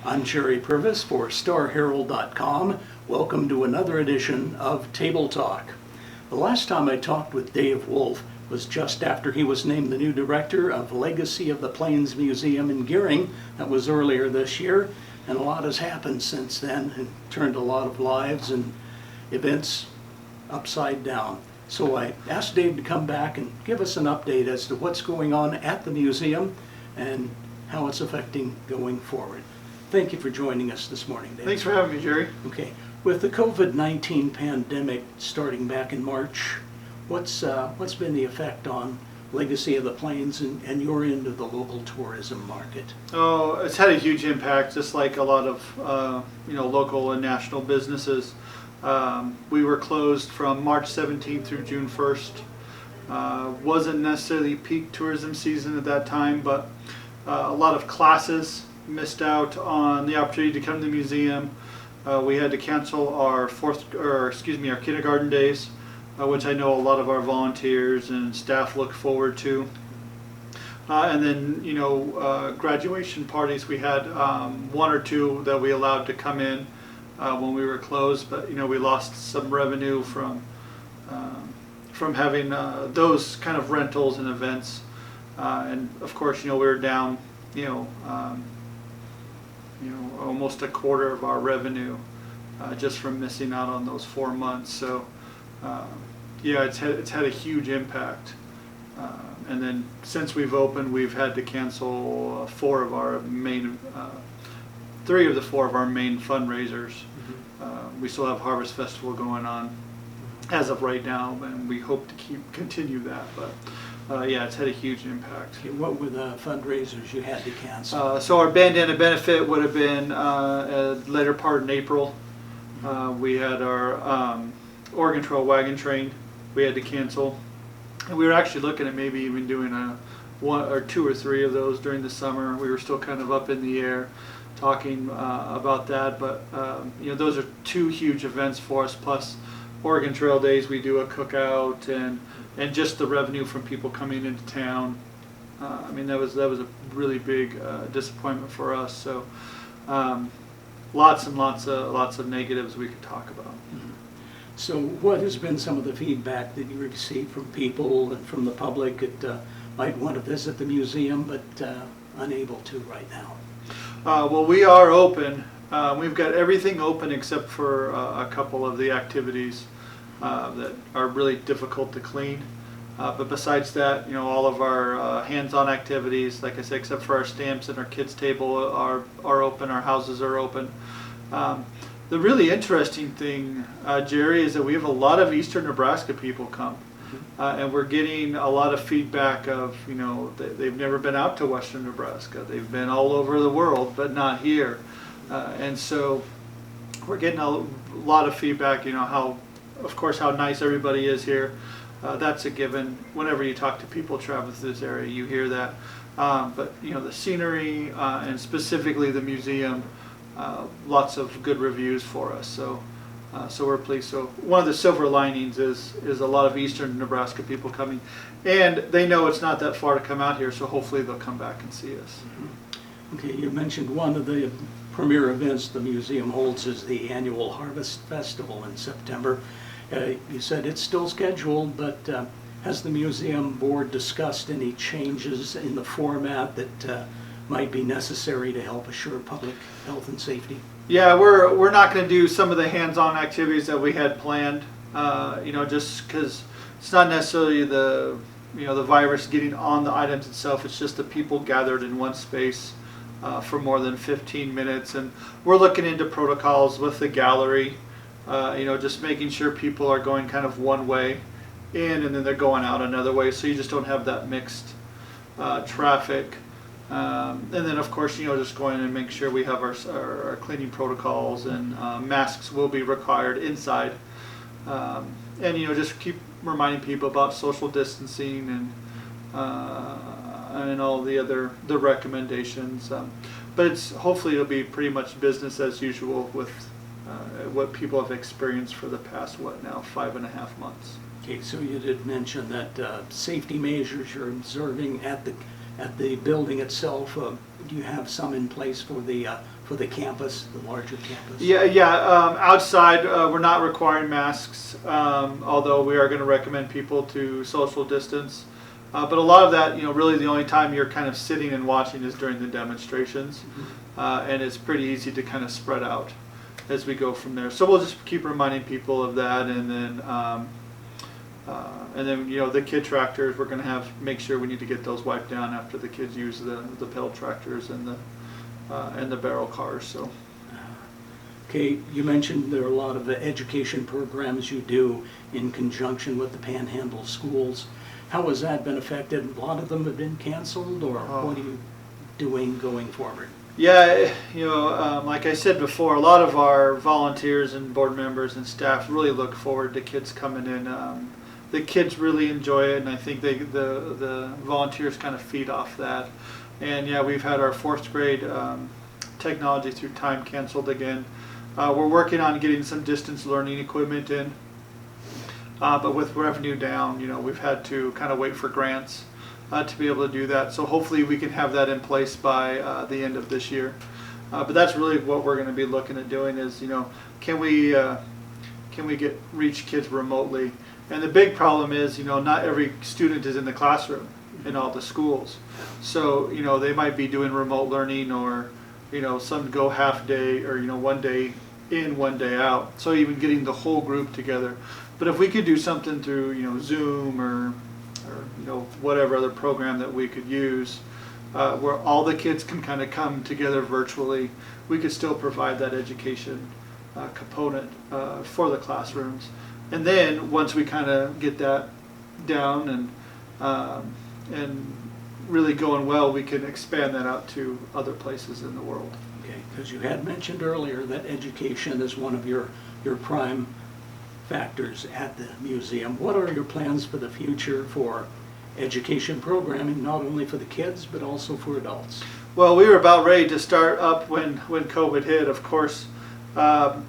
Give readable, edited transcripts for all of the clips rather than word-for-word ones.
I'm Jerry Purvis for StarHerald.com. Welcome to another edition of Table Talk. The last time I talked with Dave Wolf was just after he was named the new director of Legacy of the Plains Museum in Gearing. That was earlier this year, and a lot has happened since then and turned a lot of lives and events upside down. So I asked Dave to come back and give us an update as to what's going on at the museum and how it's affecting going forward. Thank you for joining us this morning, Dave. Thanks for having me, Jerry. Okay, with the COVID-19 pandemic starting back in March, what's been the effect on Legacy of the Plains and your end of the local tourism market? Oh, it's had a huge impact, just like a lot of local and national businesses. We were closed from March 17th through June 1st. Wasn't necessarily peak tourism season at that time, but a lot of classes missed out on the opportunity to come to the museum. We had to cancel our kindergarten days, which I know a lot of our volunteers and staff look forward to. And then, graduation parties, we had one or two that we allowed to come in when we were closed, but we lost some revenue from having those kind of rentals and events. And of course, we were down, almost a quarter of our revenue just from missing out on those 4 months. So it's had a huge impact. And then since we've opened, we've had to cancel 3 of the 4 of our main fundraisers. Mm-hmm. We still have Harvest Festival going on as of right now, and we hope to continue that. But it's had a huge impact. Okay, what were the fundraisers you had to cancel? So our bandana benefit would have been later part in April. We had our Oregon Trail wagon train we had to cancel. And we were actually looking at maybe even doing 1 or 2 or 3 of those during the summer. We were still kind of up in the air talking about that. But those are 2 huge events for us, plus Oregon Trail Days. We do a cookout and just the revenue from people coming into town. That was a really big disappointment for us. So lots and lots of negatives we could talk about. Mm-hmm. So what has been some of the feedback that you received from people and from the public that might want to visit the museum but unable to right now? Well, we are open. We've got everything open except for a couple of the activities that are really difficult to clean. But besides that, all of our hands-on activities, like I said, except for our stamps and our kids' table are open. Our houses are open. The really interesting thing, Jerry, is that we have a lot of Eastern Nebraska people come. And we're getting a lot of feedback of, they've never been out to Western Nebraska. They've been all over the world, but not here. And so we're getting a lot of feedback, how nice everybody is here. That's a given. Whenever you talk to people traveling through this area, you hear that. But the scenery and specifically the museum, lots of good reviews for us. So we're pleased. So one of the silver linings is a lot of Eastern Nebraska people coming, and they know it's not that far to come out here. So hopefully they'll come back and see us. Mm-hmm. Okay, you mentioned one of the premier events the museum holds is the annual Harvest Festival in September. You said it's still scheduled, but has the museum board discussed any changes in the format that might be necessary to help assure public health and safety? Yeah, we're not going to do some of the hands-on activities that we had planned. Just because it's not necessarily the virus getting on the items itself. It's just the people gathered in one space for more than 15 minutes, and we're looking into protocols with the gallery. Just making sure people are going kind of one way in and then they're going out another way, so you just don't have that mixed traffic. And then of course, just going in and make sure we have our cleaning protocols, and masks will be required inside. And just keep reminding people about social distancing and all the recommendations. But hopefully it'll be pretty much business as usual with what people have experienced for the past 5.5 months. Okay, so you did mention that safety measures you're observing at the building itself. Do you have some in place for the for the campus, the larger campus? Yeah. Outside, we're not requiring masks, although we are going to recommend people to social distance. But a lot of that, really the only time you're kind of sitting and watching is during the demonstrations, and it's pretty easy to kind of spread out as we go from there. So we'll just keep reminding people of that, and then the kid tractors, we're going to make sure we need to get those wiped down after the kids use the pedal tractors and the barrel cars. So. Okay, you mentioned there are a lot of education programs you do in conjunction with the Panhandle schools. How has that been affected? A lot of them have been canceled, or what are you doing going forward? Yeah, like I said before, a lot of our volunteers and board members and staff really look forward to kids coming in. The kids really enjoy it, and I think the volunteers kind of feed off that. And yeah, we've had our 4th grade technology through time canceled again. We're working on getting some distance learning equipment in. But with revenue down, we've had to kind of wait for grants to be able to do that. So hopefully we can have that in place by the end of this year. But that's really what we're going to be looking at doing is, can we reach kids remotely? And the big problem is, not every student is in the classroom in all the schools. So, they might be doing remote learning, or, some go half day, or, one day in, one day out. So even getting the whole group together. But if we could do something through, Zoom or whatever other program that we could use, where all the kids can kind of come together virtually, we could still provide that education component for the classrooms. And then once we kind of get that down and really going well, we can expand that out to other places in the world. Okay, because you had mentioned earlier that education is one of your prime factors at the museum. What are your plans for the future for education programming, not only for the kids but also for adults? Well, we were about ready to start up when COVID hit, of course,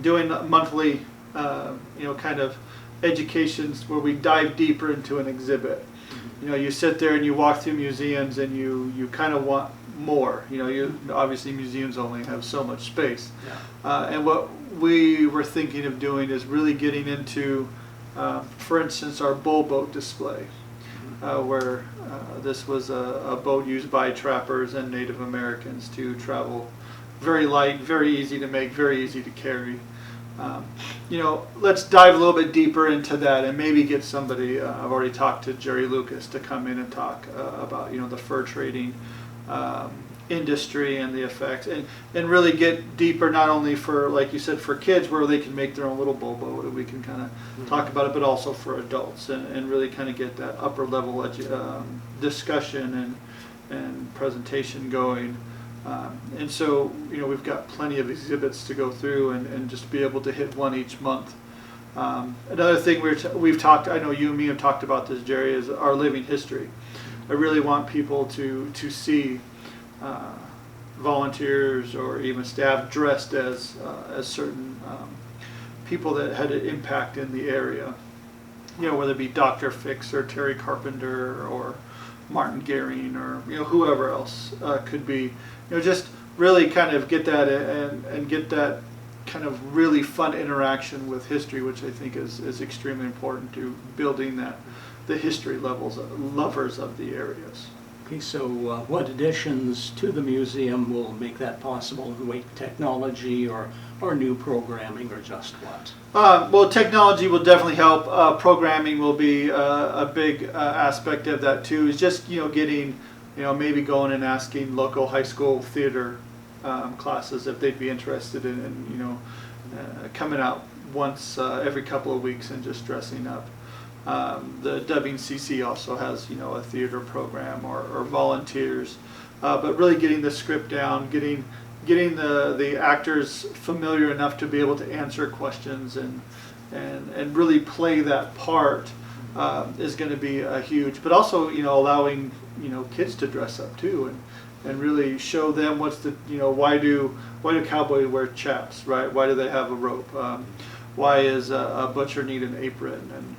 doing monthly kind of educations where we dive deeper into an exhibit. You sit there and you walk through museums and you kind of want more. Obviously museums only have so much space. Yeah. And what we were thinking of doing is really getting into, for instance, our bull boat display, where this was a boat used by trappers and Native Americans to travel. Very light, very easy to make, very easy to carry. Let's dive a little bit deeper into that and maybe get somebody, I've already talked to Jerry Lucas to come in and talk about, the fur trading industry and the effects, and really get deeper, not only for, like you said, for kids where they can make their own little bull boat and we can kind of talk about it, but also for adults and really kind of get that upper level discussion and presentation going. And so, we've got plenty of exhibits to go through and just be able to hit one each month. Another thing we've talked, I know you and me have talked about this, Jerry, is our living history. I really want people to see volunteers or even staff dressed as certain people that had an impact in the area. Whether it be Dr. Fix or Terry Carpenter or Martin Gehring or whoever else could be. Just really kind of get that and get that kind of really fun interaction with history, which I think is extremely important to building the history lovers of the areas. Okay, so what additions to the museum will make that possible in the way of technology or new programming, or just what? Well, technology will definitely help. Programming will be a big aspect of that too. Is just getting maybe going and asking local high school theater classes if they'd be interested in coming out once every couple of weeks and just dressing up. The WCC also has a theater program or volunteers, but really getting the script down, getting the actors familiar enough to be able to answer questions and really play that part is going to be huge. But also allowing kids to dress up too and really show them what's the why do cowboys wear chaps, right? Why do they have a rope? Why is a butcher need an apron? And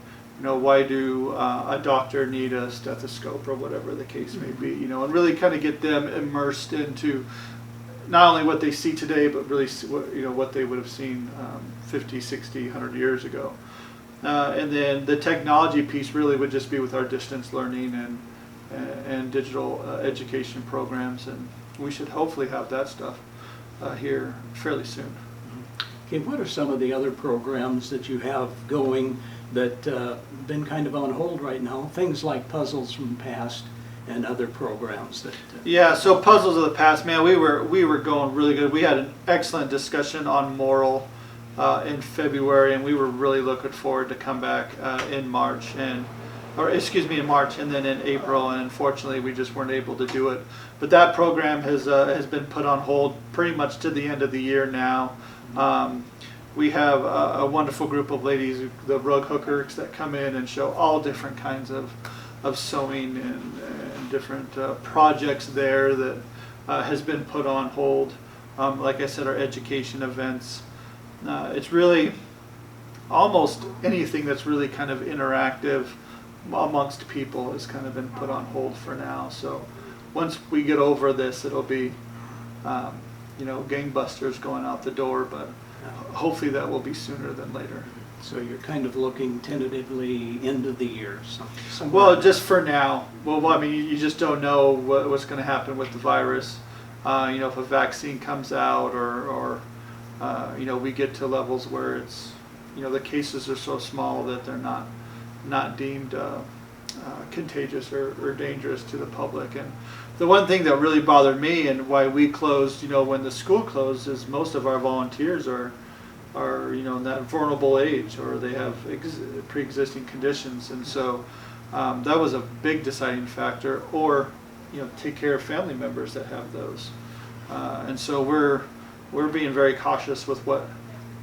why do a doctor need a stethoscope or whatever the case may be, and really kind of get them immersed into, not only what they see today, but really what they would have seen 50, 60, 100 years ago. And then the technology piece really would just be with our distance learning and digital education programs, and we should hopefully have that stuff here fairly soon. Okay, what are some of the other programs that you have going that been kind of on hold right now? Things like Puzzles from the Past and other programs that. Yeah, so Puzzles of the Past, man, we were going really good. We had an excellent discussion on moral in February, and we were really looking forward to come back in March, in March, and then in April. And unfortunately, we just weren't able to do it. But that program has been put on hold pretty much to the end of the year now. We have a wonderful group of ladies, the rug hookers, that come in and show all different kinds of sewing and different projects there that has been put on hold. Like I said, our education events. It's really almost anything that's really kind of interactive amongst people has kind of been put on hold for now. So once we get over this, it'll be gangbusters going out the door, but hopefully that will be sooner than later. So you're kind of looking tentatively end of the year. Well, just for now. Well, I mean, you just don't know what's going to happen with the virus. If a vaccine comes out or we get to levels where it's, the cases are so small that they're not deemed contagious or dangerous to the public. And the one thing that really bothered me and why we closed, when the school closed, is most of our volunteers are in that vulnerable age, or they have pre-existing conditions, and so that was a big deciding factor. Or take care of family members that have those, and so we're being very cautious with what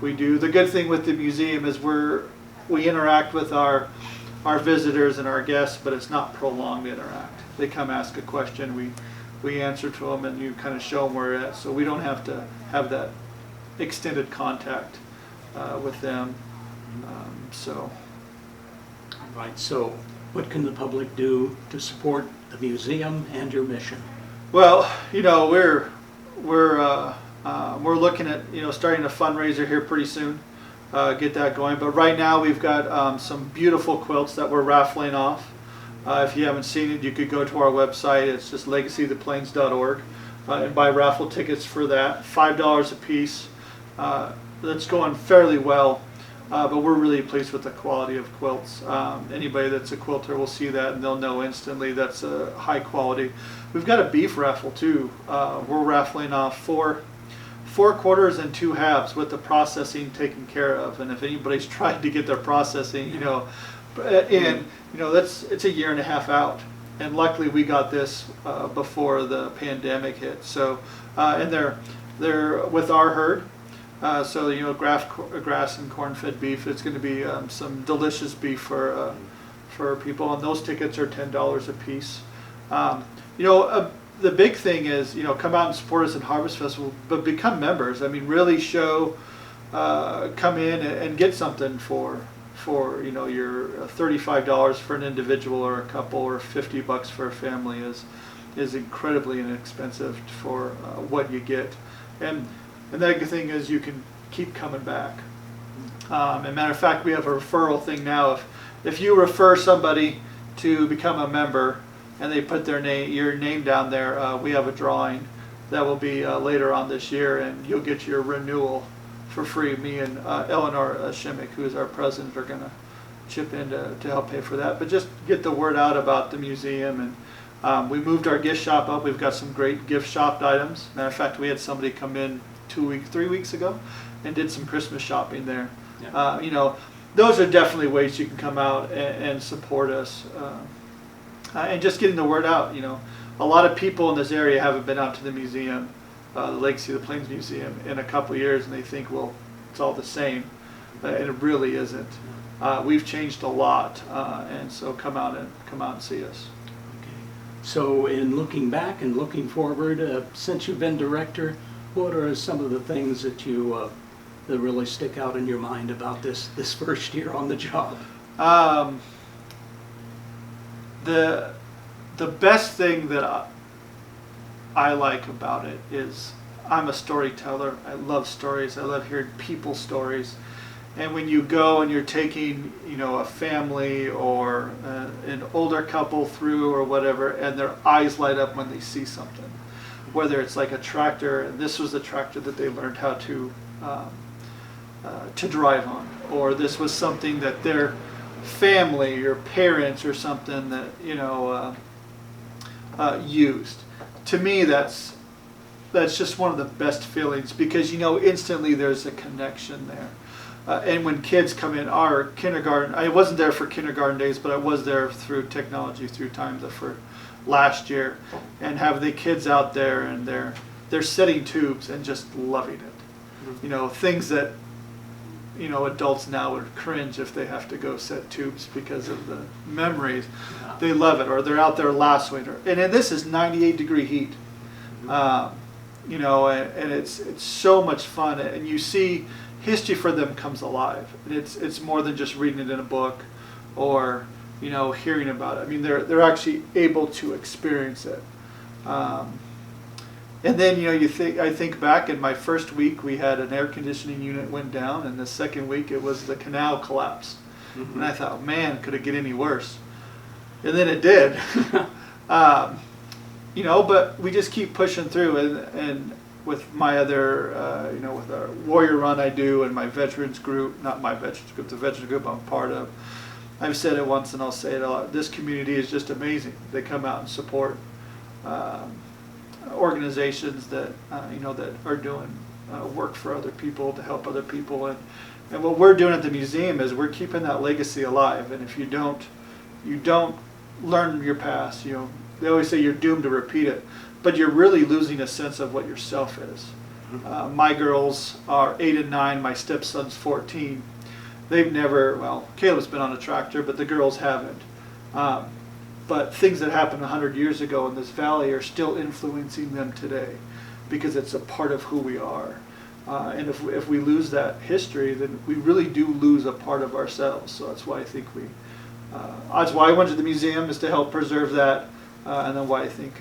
we do. The good thing with the museum is we interact with our visitors and our guests, but it's not prolonged interact. They come ask a question, we answer to them, and you kind of show them where we're at, so we don't have to have that extended contact with them. Right. So what can the public do to support the museum and your mission? Well, we're looking at starting a fundraiser here pretty soon. Get that going. But right now we've got some beautiful quilts that we're raffling off. If you haven't seen it, you could go to our website. It's just legacyoftheplains.org and buy raffle tickets for that. $5 a piece. That's going fairly well, but we're really pleased with the quality of quilts. Anybody that's a quilter will see that and they'll know instantly that's a high quality. We've got a beef raffle too. We're raffling off four quarters and 2 halves with the processing taken care of. And if anybody's tried to get their processing, it's a year and a half out. And luckily we got this before the pandemic hit. So and they're with our herd. Grass and corn-fed beef. It's going to be some delicious beef for people, and those tickets are $10 a piece. The big thing is, come out and support us at Harvest Festival, but become members. I mean, really come in and get something for your $35 for an individual or a couple, or $50 for a family is incredibly inexpensive for what you get. And the good thing is you can keep coming back. As a matter of fact, we have a referral thing now. If you refer somebody to become a member and they put your name down there, we have a drawing that will be later on this year, and you'll get your renewal for free. Me and Eleanor Shimmick, who is our president, are going to chip in to help pay for that. But just get the word out about the museum. And we moved our gift shop up. We've got some great gift shop items. Matter of fact, we had somebody come in 3 weeks ago and did some Christmas shopping there. Yeah. Those are definitely ways you can come out and support us, and just getting the word out. A lot of people in this area haven't been out to the museum, the Legacy of the Plains Museum, in a couple of years, and they think, well, it's all the same, and it really isn't. We've changed a lot, and so come out and see us. Okay. So in looking back and looking forward, since you've been director, what are some of the things that that really stick out in your mind about this first year on the job? The best thing that I like about it is I'm a storyteller. I love stories. I love hearing people's stories. And when you go and you're taking, a family or an older couple through or whatever, and their eyes light up when they see something, whether it's like a tractor, and this was the tractor that they learned how to drive on, or this was something that their family or parents or something that used. To me, that's just one of the best feelings, because instantly there's a connection there. And when kids come in our kindergarten, I wasn't there for kindergarten days, but I was there through technology, through Time for last year, and have the kids out there and they're setting tubes and just loving it. Things that adults now would cringe if they have to go set tubes because of the memories. Yeah. They love it, or they're out there lassoing her. And this is 98-degree heat. And it's so much fun, and you see history for them comes alive. And it's more than just reading it in a book or hearing about it. I mean, they're actually able to experience it. And then I think back in my first week, we had an air conditioning unit went down, and the second week it was the canal collapsed. Mm-hmm. And I thought, man, could it get any worse? And then it did. But we just keep pushing through, and with my other, with our warrior run I do, and my veterans group, not my veterans group, the veterans group I'm part of, I've said it once and I'll say it a lot, this community is just amazing. They come out and support organizations that, that are doing work for other people, to help other people. And what we're doing at the museum is we're keeping that legacy alive. And if you don't learn your past, they always say you're doomed to repeat it, but you're really losing a sense of what yourself is. My girls are 8 and 9, my stepson's 14. They've never, Caleb's been on a tractor, but the girls haven't. But things that happened 100 years ago in this valley are still influencing them today, because it's a part of who we are. And if we lose that history, then we really do lose a part of ourselves. So that's why I think that's why I went to the museum, is to help preserve that. And then why I think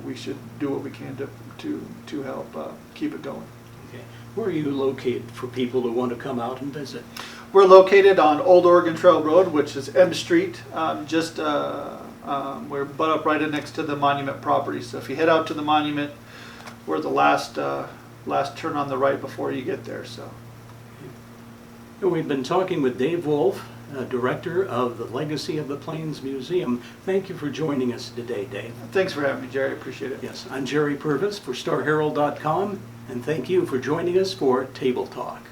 we should do what we can to help keep it going. Okay. Where are you located for people who want to come out and visit? We're located on Old Oregon Trail Road, which is M Street. We're butt up right in next to the monument property. So if you head out to the monument, we're the last turn on the right before you get there. So we've been talking with Dave Wolf, Director of the Legacy of the Plains Museum. Thank you for joining us today, Dave. Thanks for having me, Jerry. I appreciate it. Yes, I'm Jerry Purvis for StarHerald.com, and thank you for joining us for Table Talk.